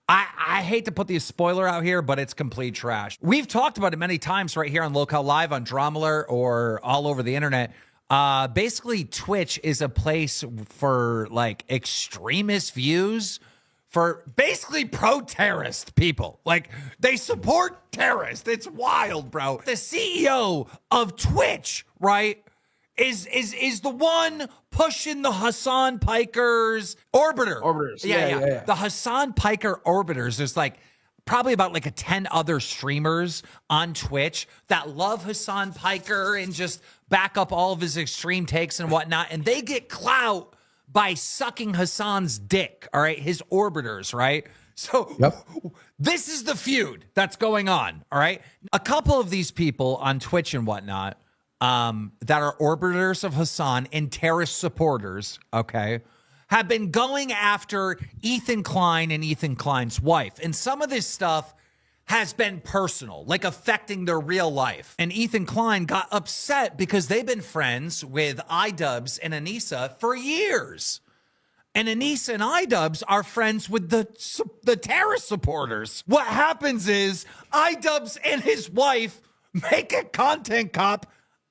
I hate to put the spoiler out here, but it's complete trash. We've talked about it many times right here on Local Live, on Dramaler, or all over the internet. Basically, Twitch is a place for like extremist views for basically pro-terrorist people. Like, they support terrorists. It's wild, bro. The CEO of Twitch, right, is the one pushing the Hasan Pikers Orbiters. Yeah. The Hasan Piker orbiters. There's like probably about like 10 other streamers on Twitch that love Hasan Piker and just back up all of his extreme takes and whatnot. And they get clout by sucking Hasan's dick. All right. His orbiters. Right. So this is the feud that's going on. All right. A couple of these people on Twitch and whatnot, that are orbiters of Hasan and terrorist supporters, okay, have been going after Ethan Klein and Ethan Klein's wife. And some of this stuff has been personal, like affecting their real life. And Ethan Klein got upset because they've been friends with Idubbbz and Anissa for years. And Anissa and Idubbbz are friends with the terrorist supporters. What happens is Idubbbz and his wife make a content cop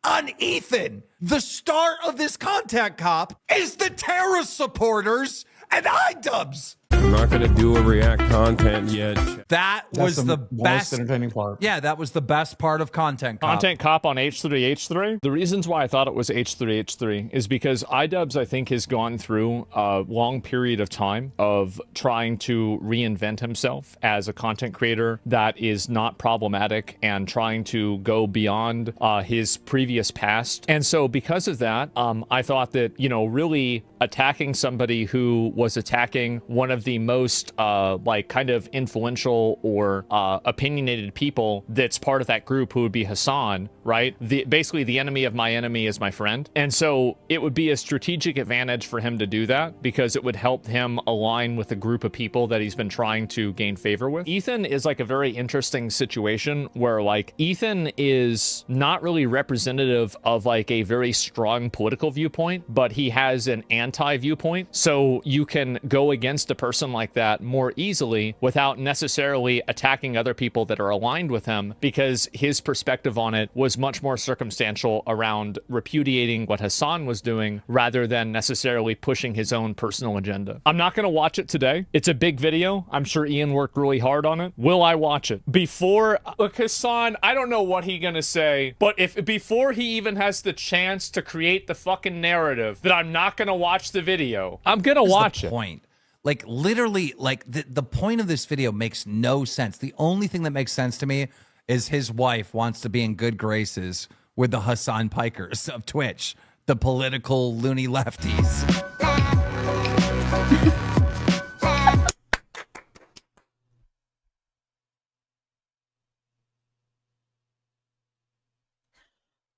on Ethan. The star of this content cop is the terrorist supporters and Idubbbz. I'm not going to do a react content yet. That was the best entertaining part. Yeah, that was the best part of content cop. Content cop on H3H3. The reasons why I thought it was H3H3 is because Idubbbz, I think, has gone through a long period of time of trying to reinvent himself as a content creator that is not problematic and trying to go beyond his previous past. And so because of that, I thought that, you know, really attacking somebody who was attacking one of the most like kind of influential or opinionated people that's part of that group, who would be Hasan, right? Basically the enemy of my enemy is my friend. And so it would be a strategic advantage for him to do that because it would help him align with a group of people that he's been trying to gain favor with. Ethan is like a very interesting situation where like Ethan is not really representative of like a very strong political viewpoint, but he has an anti-viewpoint. So you can go against a person like that more easily without necessarily attacking other people that are aligned with him, because his perspective on it was much more circumstantial around repudiating what Hasan was doing rather than necessarily pushing his own personal agenda. I'm not going to watch it today. It's a big video. I'm sure Ian worked really hard on it. Will I watch it? Before, look, Hasan, I don't know what he's going to say, but if before he even has the chance to create the fucking narrative that I'm not going to watch the video, I'm going to watch it. Point. Like, literally, like, the point of this video makes no sense. The only thing that makes sense to me is his wife wants to be in good graces with the Hasan Pikers of Twitch, the political loony lefties.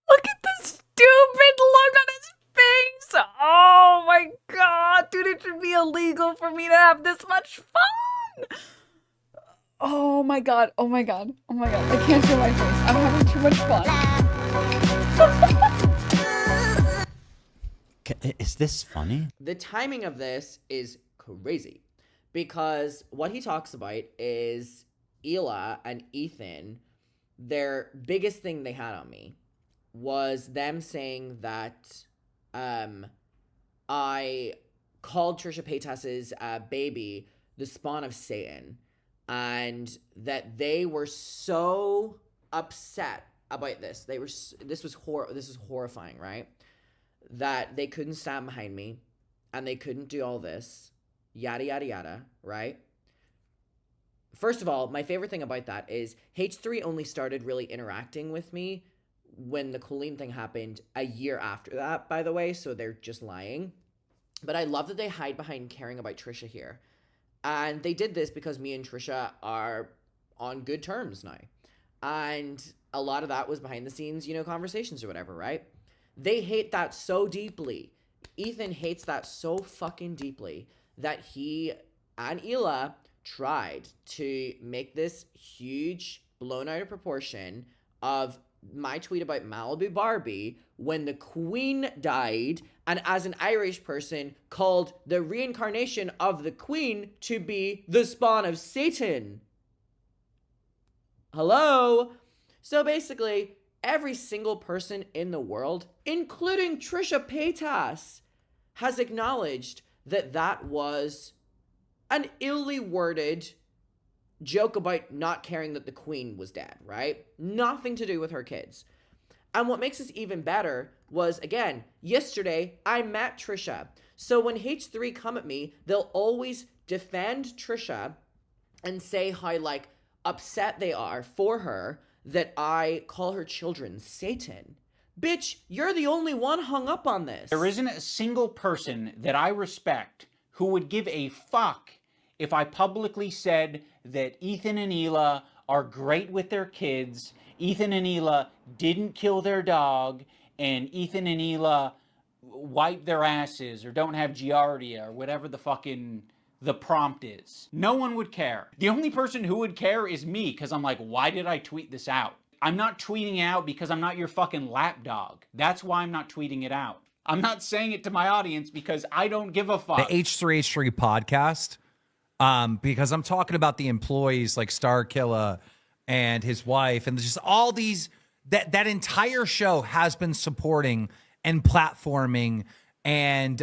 Look at the stupid look on his face. Oh my god, dude, it should be illegal for me to have this much fun. Oh my god, oh my god, oh my god. I can't show my face. I'm having too much fun. Is this funny? The timing of this is crazy because what he talks about is Hila and Ethan, their biggest thing they had on me was them saying that I called Trisha Paytas's baby the spawn of Satan, and that they were so upset about this. This was horrifying, right? That they couldn't stand behind me and they couldn't do all this, yada yada yada, right? First of all, my favorite thing about that is H3 only started really interacting with me when the Colleen thing happened a year after that, by the way, so they're just lying. But I love that they hide behind caring about Trisha here. And they did this because me and Trisha are on good terms now. And a lot of that was behind the scenes, you know, conversations or whatever, right? They hate that so deeply. Ethan hates that so fucking deeply that he and Hila tried to make this huge, blown out of proportion of my tweet about Malibu Barbie when the Queen died and as an Irish person, called the reincarnation of the Queen to be the spawn of Satan. Hello? So basically, every single person in the world, including Trisha Paytas, has acknowledged that that was an illy worded joke about not caring that the Queen was dead, right? Nothing to do with her kids. And what makes this even better was, again, yesterday I met Trisha. So when H3 come at me, they'll always defend Trisha and say how, like, upset they are for her that I call her children Satan. Bitch, you're the only one hung up on this. There isn't a single person that I respect who would give a fuck if I publicly said that Ethan and Hila are great with their kids, Ethan and Hila didn't kill their dog, and Ethan and Hila wipe their asses or don't have giardia or whatever the fucking the prompt is. No one would care. The only person who would care is me, because I'm like, why did I tweet this out? I'm not tweeting out because I'm not your fucking lapdog. That's why I'm not tweeting it out. I'm not saying it to my audience because I don't give a fuck. The H3H3 podcast, because I'm talking about the employees like Starkilla and his wife, and just all these, that entire show has been supporting and platforming and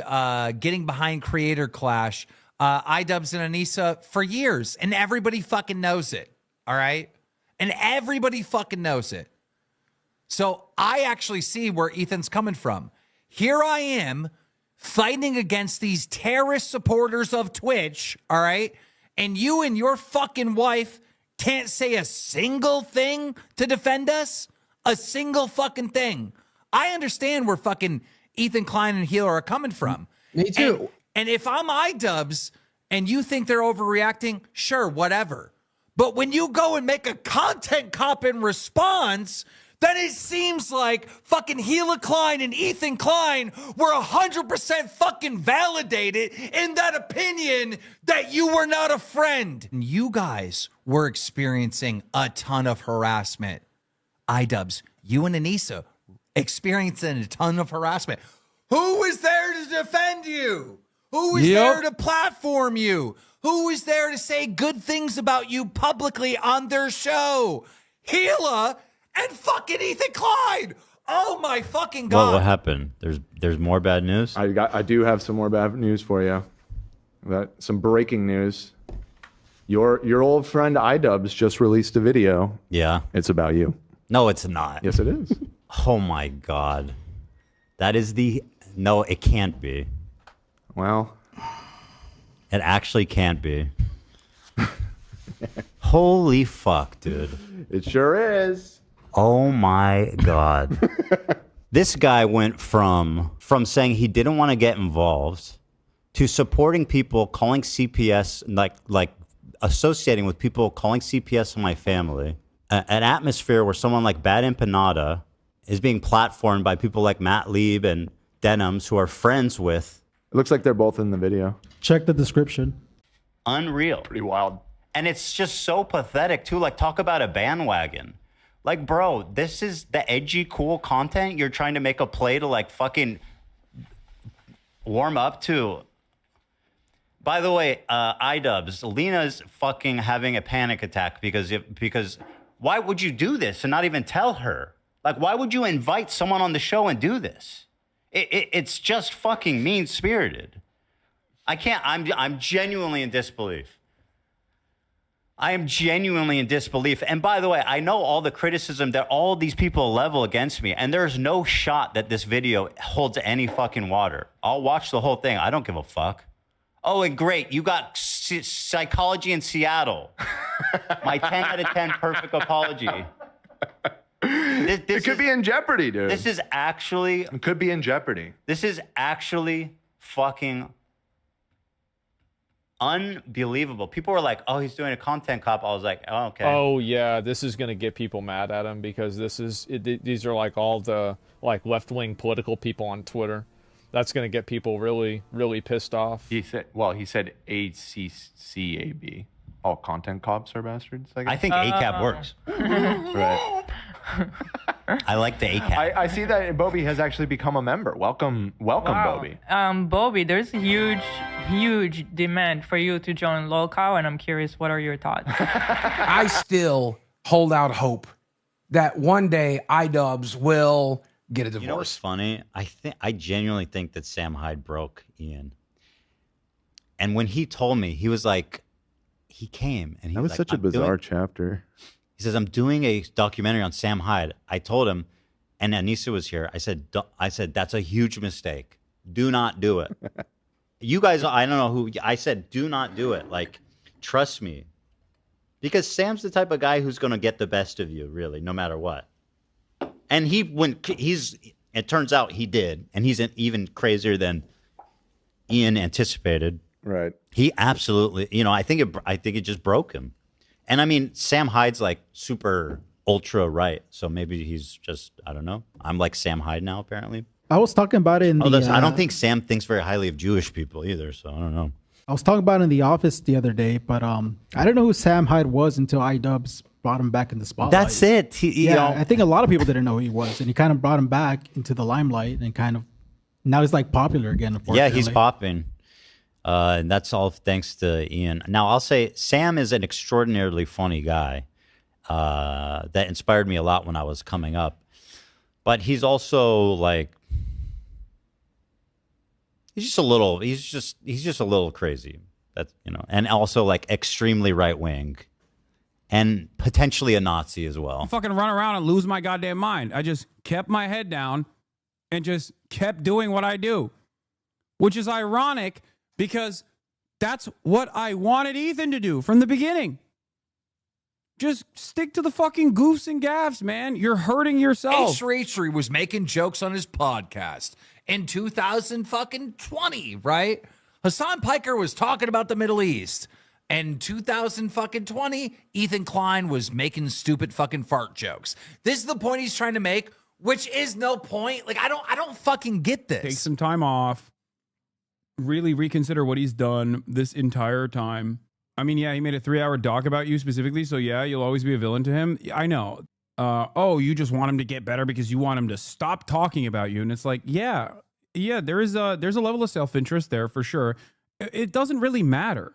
getting behind Creator Clash, Idubbbz and Anissa for years, and everybody fucking knows it, all right? And everybody fucking knows it. So I actually see where Ethan's coming from. Here I am fighting against these terrorist supporters of Twitch, all right? And you and your fucking wife can't say a single thing to defend us? A single fucking thing. I understand where fucking Ethan Klein and Hila are coming from. Me too. And if I'm Idubbbz and you think they're overreacting, sure, whatever. But when you go and make a content cop in response, then it seems like fucking Hila Klein and Ethan Klein were 100% fucking validated in that opinion that you were not a friend. You guys were experiencing a ton of harassment. Idubbbz, you and Anissa experiencing a ton of harassment. Who was there to defend you? Who was there to platform you? Who was there to say good things about you publicly on their show? Hila and fucking Ethan Klein. Oh my fucking God. What happened? There's more bad news? I do have some more bad news for you. Some breaking news. Your old friend Idubbbz just released a video. Yeah. It's about you. No, it's not. Yes, it is. Oh my God. That is the... No, it can't be. Well... It actually can't be. Holy fuck, dude. It sure is. Oh my God. This guy went from saying he didn't want to get involved to supporting people calling CPS, like associating with people calling CPS on my family. An atmosphere where someone like Bad Empanada is being platformed by people like Matt Lieb and Denims, who are friends with. It looks like they're both in the video. Check the description. Unreal. Pretty wild. And it's just so pathetic too. Like, talk about a bandwagon. Like, bro, this is the edgy, cool content you're trying to make a play to like fucking warm up to. By the way, Idubbbz, Lena's fucking having a panic attack because why would you do this and not even tell her? Like, why would you invite someone on the show and do this? It's just fucking mean-spirited. I can't, I'm genuinely in disbelief. I am genuinely in disbelief. And by the way, I know all the criticism that all these people level against me, and there's no shot that this video holds any fucking water. I'll watch the whole thing. I don't give a fuck. Oh, and great, you got psychology in Seattle. My 10 out of 10 perfect apology. It could be in jeopardy, dude. This is actually... It could be in jeopardy. This is actually fucking unbelievable. People were like, oh, he's doing a content cop. I was like, oh, okay. Oh, yeah, this is going to get people mad at him because these are like all the like left-wing political people on Twitter. That's going to get people really, really pissed off. He said ACCAB. All content cops are bastards, I guess. I think ACAB works. Right. I like the ACAT. I see that Bobby has actually become a member. Welcome, Bobby. Bobby, there's a huge demand for you to join Lolcow, and I'm curious, what are your thoughts? I still hold out hope that one day Idubbbz will get a divorce. You know what's funny? I genuinely think that Sam Hyde broke Ian. And when he told me, he was like, he came and he That was like, such a bizarre chapter. He says, I'm doing a documentary on Sam Hyde. I told him, and Anissa was here. I said, that's a huge mistake. Do not do it. You guys, I don't know who, I said, do not do it. Like, trust me. Because Sam's the type of guy who's going to get the best of you, really, no matter what. And it turns out he did. And he's even crazier than Ian anticipated. Right. He absolutely, I think it just broke him. And I mean, Sam Hyde's like super ultra right. So maybe he's just, I don't know. I'm like Sam Hyde now, apparently. I was talking about it in I don't think Sam thinks very highly of Jewish people either. So I don't know. I was talking about it in the office the other day, but I didn't know who Sam Hyde was until Idubbbz brought him back in the spotlight. That's it. I think a lot of people didn't know who he was, and he kind of brought him back into the limelight, and kind of now he's like popular again. Yeah, he's popping. And that's all thanks to Ian. Now, I'll say Sam is an extraordinarily funny guy that inspired me a lot when I was coming up. But he's also like, he's just a little crazy. That's, and also like extremely right wing and potentially a Nazi as well. I fucking run around and lose my goddamn mind. I just kept my head down and just kept doing what I do, which is ironic because that's what I wanted Ethan to do from the beginning. Just stick to the fucking goofs and gaffs, man. You're hurting yourself. H3H3 was making jokes on his podcast in 2020, right? Hasan Piker was talking about the Middle East. In 2020, Ethan Klein was making stupid fucking fart jokes. This is the point he's trying to make, which is no point. Like, I don't fucking get this. Take some time off. Really reconsider what he's done this entire time. I mean, yeah, he made a 3-hour doc about you specifically, so yeah, you'll always be a villain to him. I know. You just want him to get better because you want him to stop talking about you. And it's like, yeah, there's a level of self-interest there for sure. It doesn't really matter.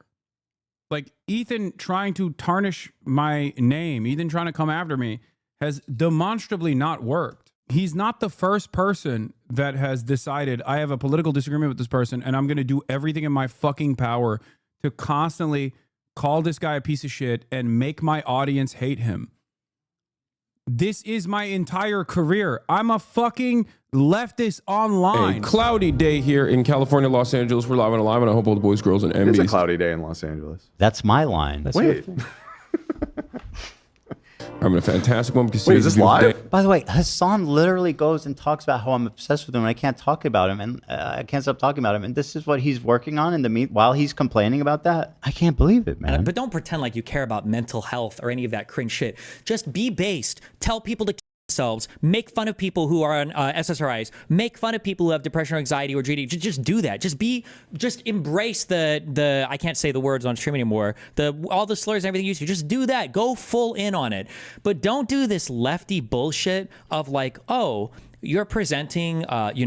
Like, Ethan trying to tarnish my name, Ethan trying to come after me has demonstrably not worked. He's not the first person that has decided I have a political disagreement with this person and I'm going to do everything in my fucking power to constantly call this guy a piece of shit and make my audience hate him. This is my entire career. I'm a fucking leftist online. A cloudy day here in California, Los Angeles. We're live and alive, and I hope all the boys, girls, and MBs. It's a cloudy day in Los Angeles. That's my line. Wait. I'm in a fantastic one because Wait, is this live? By the way, Hasan literally goes and talks about how I'm obsessed with him and I can't talk about him and I can't stop talking about him. And this is what he's working on while he's complaining about that. I can't believe it, man. But don't pretend like you care about mental health or any of that cringe shit. Just be based. Tell people to kill themselves. Make fun of people who are on SSRIs. Make fun of people who have depression or anxiety or GD. Just do that. Just embrace the I can't say the words on stream anymore. All the slurs and everything you used to. Just do that. Go full in on it. But don't do this lefty bullshit of like, oh, you're presenting,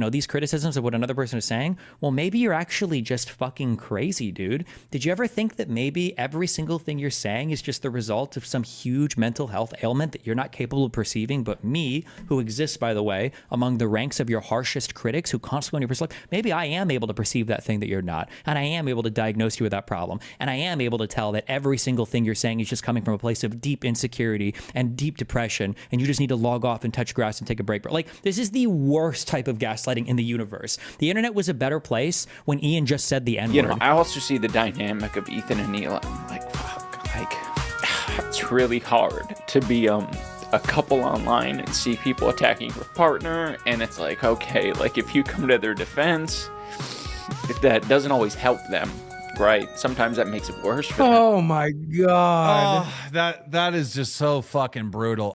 these criticisms of what another person is saying. Well, maybe you're actually just fucking crazy, dude. Did you ever think that maybe every single thing you're saying is just the result of some huge mental health ailment that you're not capable of perceiving? But me, who exists, by the way, among the ranks of your harshest critics who constantly perceive, maybe I am able to perceive that thing that you're not. And I am able to diagnose you with that problem. And I am able to tell that every single thing you're saying is just coming from a place of deep insecurity and deep depression. And you just need to log off and touch grass and take a break. But like, this is the worst type of gaslighting in the universe. The internet was a better place when Ian just said the N-word. I also see the dynamic of Ethan and Neela. Like, fuck, like, it's really hard to be a couple online and see people attacking your partner, and it's like, okay, like, if you come to their defense, if that doesn't always help them, right? Sometimes that makes it worse for them. Oh my God. Oh, that is just so fucking brutal.